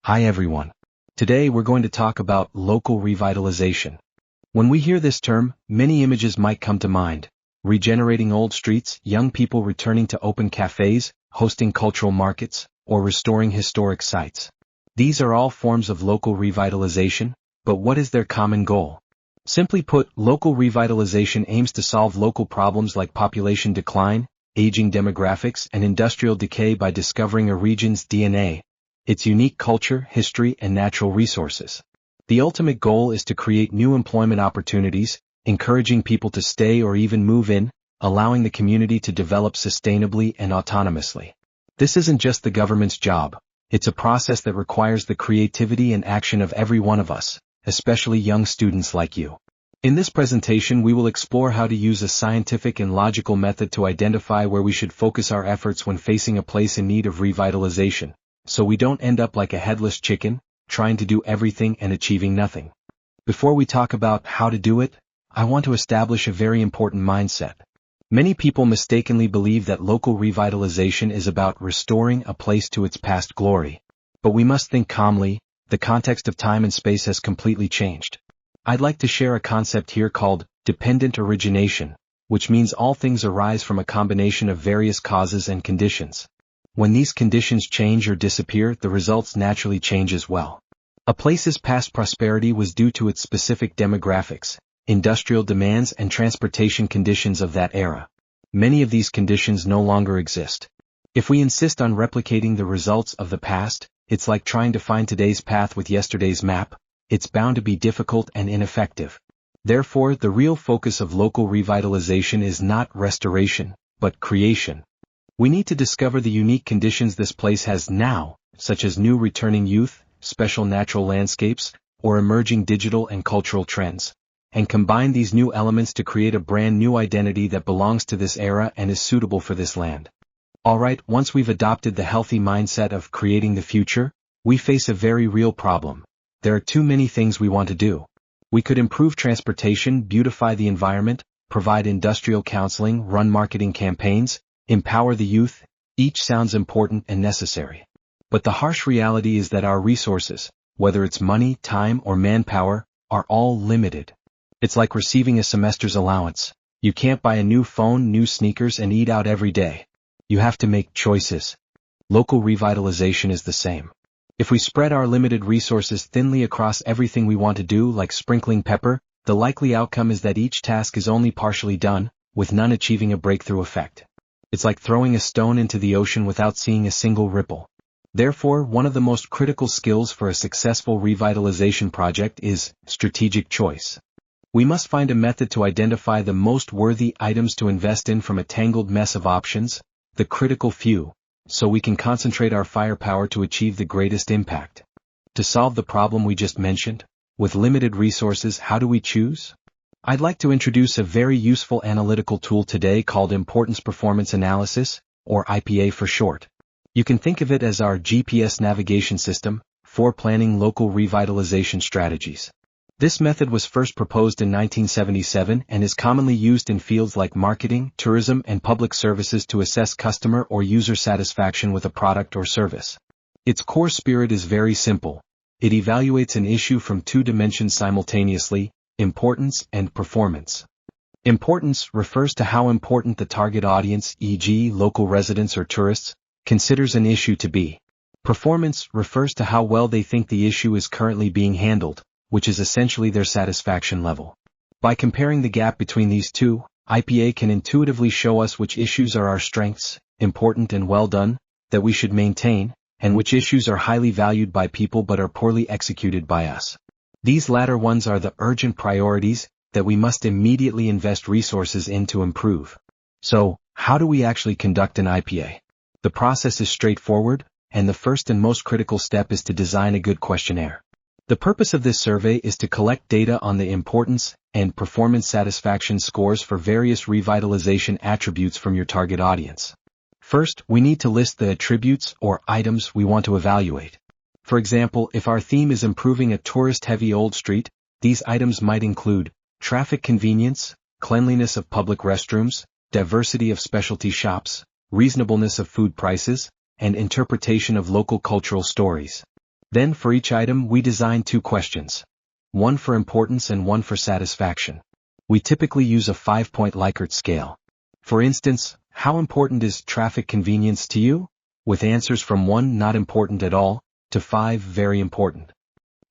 Hi everyone. Today we're going to talk about local revitalization. When we hear this term, many images might come to mind. Regenerating old streets, young people returning to open cafes, hosting cultural markets, or restoring historic sites. These are all forms of local revitalization, but what is their common goal? Simply put, local revitalization aims to solve local problems like population decline, aging demographics, and industrial decay by discovering a region's DNA, its unique culture, history, and natural resources. The ultimate goal is to create new employment opportunities, encouraging people to stay or even move in, allowing the community to develop sustainably and autonomously. This isn't just the government's job. It's a process that requires the creativity and action of every one of us, especially young students like you. In this presentation, we will explore how to use a scientific and logical method to identify where we should focus our efforts when facing a place in need of revitalization, so we don't end up like a headless chicken, trying to do everything and achieving nothing. Before we talk about how to do it, I want to establish a very important mindset. Many people mistakenly believe that local revitalization is about restoring a place to its past glory. But we must think calmly. The context of time and space has completely changed. I'd like to share a concept here called dependent origination, which means all things arise from a combination of various causes and conditions. When these conditions change or disappear, the results naturally change as well. A place's past prosperity was due to its specific demographics, industrial demands, and transportation conditions of that era. Many of these conditions no longer exist. If we insist on replicating the results of the past, it's like trying to find today's path with yesterday's map. It's bound to be difficult and ineffective. Therefore, the real focus of local revitalization is not restoration, but creation. We need to discover the unique conditions this place has now, such as new returning youth, special natural landscapes, or emerging digital and cultural trends, and combine these new elements to create a brand new identity that belongs to this era and is suitable for this land. Alright, once we've adopted the healthy mindset of creating the future, we face a very real problem. There are too many things we want to do. We could improve transportation, beautify the environment, provide industrial counseling, run marketing campaigns, empower the youth. Each sounds important and necessary. But the harsh reality is that our resources, whether it's money, time, or manpower, are all limited. It's like receiving a semester's allowance. You can't buy a new phone, new sneakers, and eat out every day. You have to make choices. Local revitalization is the same. If we spread our limited resources thinly across everything we want to do, like sprinkling pepper, the likely outcome is that each task is only partially done, with none achieving a breakthrough effect. It's like throwing a stone into the ocean without seeing a single ripple. Therefore, one of the most critical skills for a successful revitalization project is strategic choice. We must find a method to identify the most worthy items to invest in from a tangled mess of options, the critical few, so we can concentrate our firepower to achieve the greatest impact. To solve the problem we just mentioned, with limited resources, how do we choose? I'd like to introduce a very useful analytical tool today called Importance Performance Analysis, or IPA for short. You can think of it as our GPS navigation system for planning local revitalization strategies. This method was first proposed in 1977 and is commonly used in fields like marketing, tourism, and public services to assess customer or user satisfaction with a product or service. Its core spirit is very simple. It evaluates an issue from two dimensions simultaneously: importance and performance. Importance refers to how important the target audience, e.g., local residents or tourists, considers an issue to be. Performance refers to how well they think the issue is currently being handled, which is essentially their satisfaction level. By comparing the gap between these two, IPA can intuitively show us which issues are our strengths, important and well done, that we should maintain, and which issues are highly valued by people but are poorly executed by us. These latter ones are the urgent priorities that we must immediately invest resources in to improve. So, how do we actually conduct an IPA? The process is straightforward, and the first and most critical step is to design a good questionnaire. The purpose of this survey is to collect data on the importance and performance satisfaction scores for various revitalization attributes from your target audience. First, we need to list the attributes or items we want to evaluate. For example, if our theme is improving a tourist-heavy old street, these items might include traffic convenience, cleanliness of public restrooms, diversity of specialty shops, reasonableness of food prices, and interpretation of local cultural stories. Then for each item we design 2 questions. One for importance and one for satisfaction. We typically use a 5-point Likert scale. For instance, how important is traffic convenience to you? With answers from 1 not important at all, to 5 very important.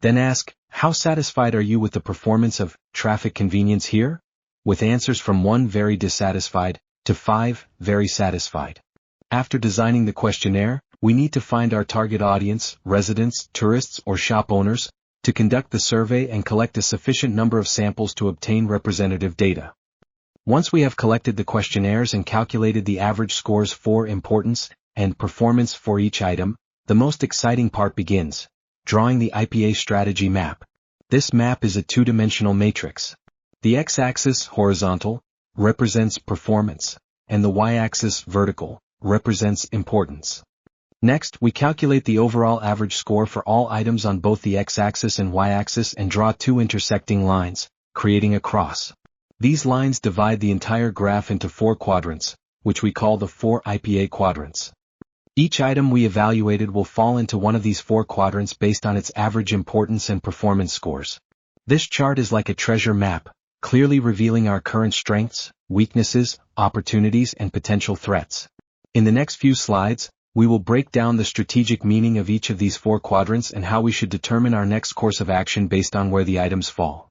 Then ask, how satisfied are you with the performance of traffic convenience here? With answers from 1 very dissatisfied, to 5 very satisfied. After designing the questionnaire, we need to find our target audience, residents, tourists, or shop owners, to conduct the survey and collect a sufficient number of samples to obtain representative data. Once we have collected the questionnaires and calculated the average scores for importance and performance for each item, the most exciting part begins: drawing the IPA strategy map. This map is a 2-dimensional matrix. The x-axis, horizontal, represents performance, and the y-axis, vertical, represents importance. Next, we calculate the overall average score for all items on both the x-axis and y-axis and draw 2 intersecting lines, creating a cross. These lines divide the entire graph into 4 quadrants, which we call the 4 IPA quadrants. Each item we evaluated will fall into one of these 4 quadrants based on its average importance and performance scores. This chart is like a treasure map, clearly revealing our current strengths, weaknesses, opportunities, and potential threats. In the next few slides, we will break down the strategic meaning of each of these 4 quadrants and how we should determine our next course of action based on where the items fall.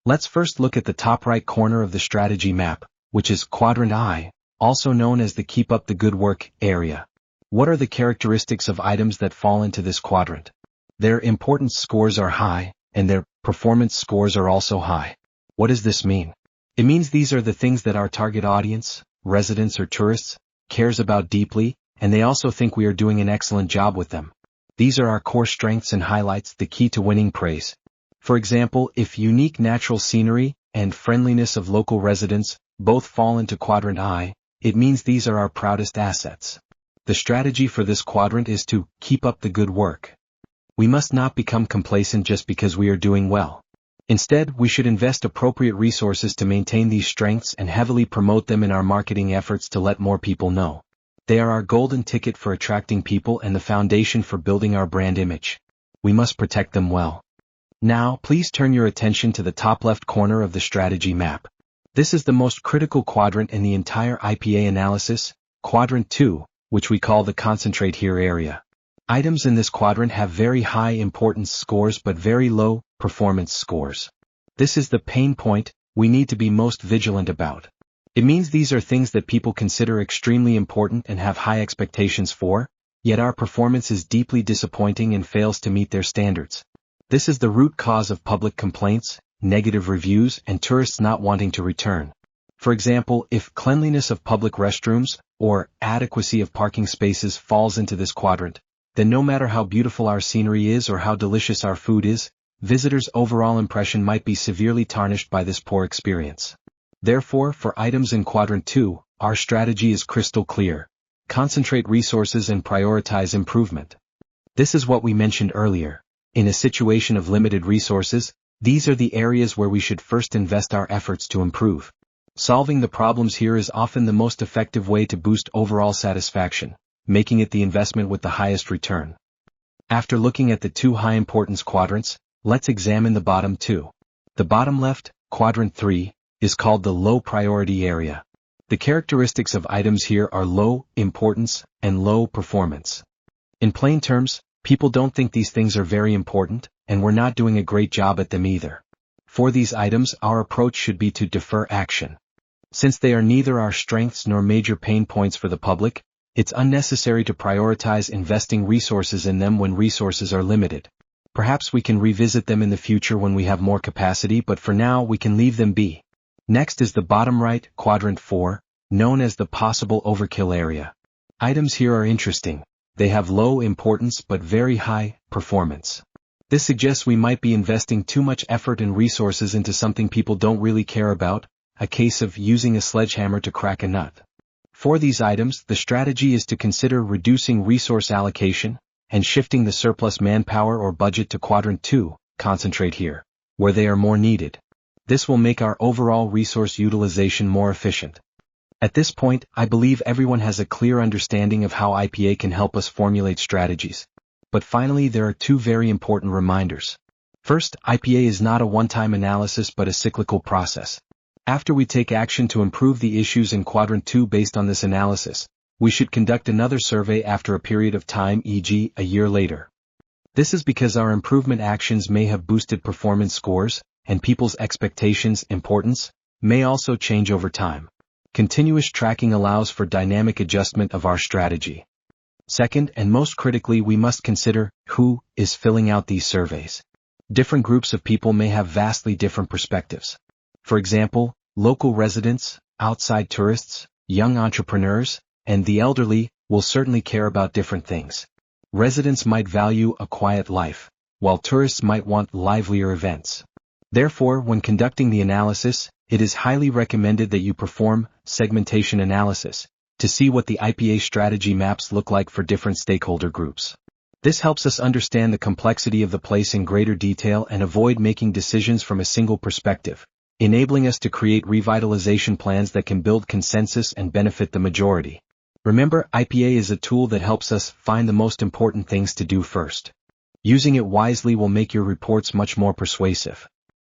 Let's first look at the top right corner of the strategy map, which is Quadrant I, also known as the Keep Up the Good Work area. What are the characteristics of items that fall into this quadrant? Their importance scores are high, and their performance scores are also high. What does this mean? It means these are the things that our target audience, residents or tourists, cares about deeply, and they also think we are doing an excellent job with them. These are our core strengths and highlights, the key to winning praise. For example, if unique natural scenery and friendliness of local residents both fall into Quadrant I, it means these are our proudest assets. The strategy for this quadrant is to keep up the good work. We must not become complacent just because we are doing well. Instead, we should invest appropriate resources to maintain these strengths and heavily promote them in our marketing efforts to let more people know. They are our golden ticket for attracting people and the foundation for building our brand image. We must protect them well. Now, please turn your attention to the top left corner of the strategy map. This is the most critical quadrant in the entire IPA analysis, Quadrant 2, which we call the Concentrate Here area. Items in this quadrant have very high importance scores but very low performance scores. This is the pain point we need to be most vigilant about. It means these are things that people consider extremely important and have high expectations for, yet our performance is deeply disappointing and fails to meet their standards. This is the root cause of public complaints, negative reviews, and tourists not wanting to return. For example, if cleanliness of public restrooms or adequacy of parking spaces falls into this quadrant, then no matter how beautiful our scenery is or how delicious our food is, visitors' overall impression might be severely tarnished by this poor experience. Therefore, for items in Quadrant 2, our strategy is crystal clear. Concentrate resources and prioritize improvement. This is what we mentioned earlier. In a situation of limited resources, these are the areas where we should first invest our efforts to improve. Solving the problems here is often the most effective way to boost overall satisfaction, making it the investment with the highest return. After looking at the 2 high-importance quadrants, let's examine the bottom 2. The bottom left, Quadrant 3, is called the low priority area. The characteristics of items here are low importance and low performance. In plain terms, people don't think these things are very important, and we're not doing a great job at them either. For these items, our approach should be to defer action. Since they are neither our strengths nor major pain points for the public, it's unnecessary to prioritize investing resources in them when resources are limited. Perhaps we can revisit them in the future when we have more capacity, but for now we can leave them be. Next is the bottom right, Quadrant 4, known as the possible overkill area. Items here are interesting. They have low importance but very high performance. This suggests we might be investing too much effort and resources into something people don't really care about, a case of using a sledgehammer to crack a nut. For these items, the strategy is to consider reducing resource allocation and shifting the surplus manpower or budget to Quadrant 2, Concentrate Here, where they are more needed. This will make our overall resource utilization more efficient. At this point, I believe everyone has a clear understanding of how IPA can help us formulate strategies. But finally, there are two very important reminders. First, IPA is not a one-time analysis but a cyclical process. After we take action to improve the issues in Quadrant 2 based on this analysis, we should conduct another survey after a period of time, e.g., a year later. This is because our improvement actions may have boosted performance scores, and people's expectations, importance, may also change over time. Continuous tracking allows for dynamic adjustment of our strategy. Second, and most critically, we must consider who is filling out these surveys. Different groups of people may have vastly different perspectives. For example, local residents, outside tourists, young entrepreneurs, and the elderly will certainly care about different things. Residents might value a quiet life, while tourists might want livelier events. Therefore, when conducting the analysis, it is highly recommended that you perform segmentation analysis to see what the IPA strategy maps look like for different stakeholder groups. This helps us understand the complexity of the place in greater detail and avoid making decisions from a single perspective, enabling us to create revitalization plans that can build consensus and benefit the majority. Remember, IPA is a tool that helps us find the most important things to do first. Using it wisely will make your reports much more persuasive.